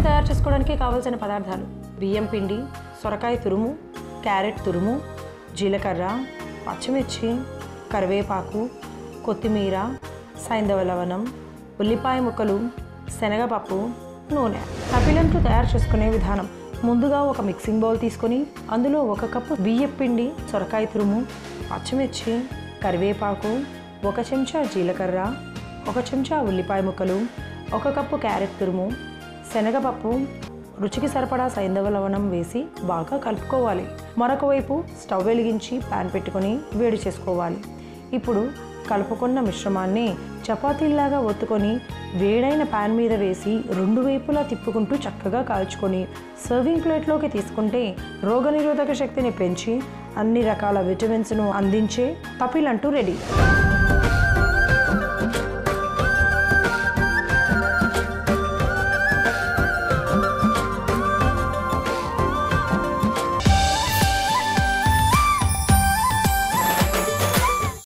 తయారు చేసుకోవడానికి కావాల్సిన పదార్థాలు: బియ్యం పిండి, సొరకాయ తురుము, క్యారెట్ తురుము, జీలకర్ర, పచ్చిమిర్చి, కరివేపాకు, కొత్తిమీర, సైంధవ లవణం, ఉల్లిపాయ ముక్కలు, శనగపప్పు, నూనె. తపిలంటూ తయారు చేసుకునే విధానం: ముందుగా ఒక మిక్సింగ్ బౌల్ తీసుకొని అందులో 1 కప్పు బియ్యం పిండి, సొరకాయ తురుము, పచ్చిమిర్చి, కరివేపాకు, 1 చెంచా జీలకర్ర, 1 చెంచా ఉల్లిపాయ ముక్కలు, 1 కప్పు క్యారెట్ తురుము, శనగపప్పు, రుచికి సరిపడా సైంధవ లవణం వేసి బాగా కలుపుకోవాలి. మరొక వైపు స్టవ్ వెలిగించి ప్యాన్ పెట్టుకొని వేడి చేసుకోవాలి. ఇప్పుడు కలుపుకున్న మిశ్రమాన్ని చపాతీలాగా ఒత్తుకొని వేడైన ప్యాన్ మీద వేసి 2 వైపులా తిప్పుకుంటూ చక్కగా కాల్చుకొని సర్వింగ్ ప్లేట్లోకి తీసుకుంటే రోగనిరోధక శక్తిని పెంచి అన్ని రకాల విటమిన్స్ను అందించే తపిలంటూ రెడీ.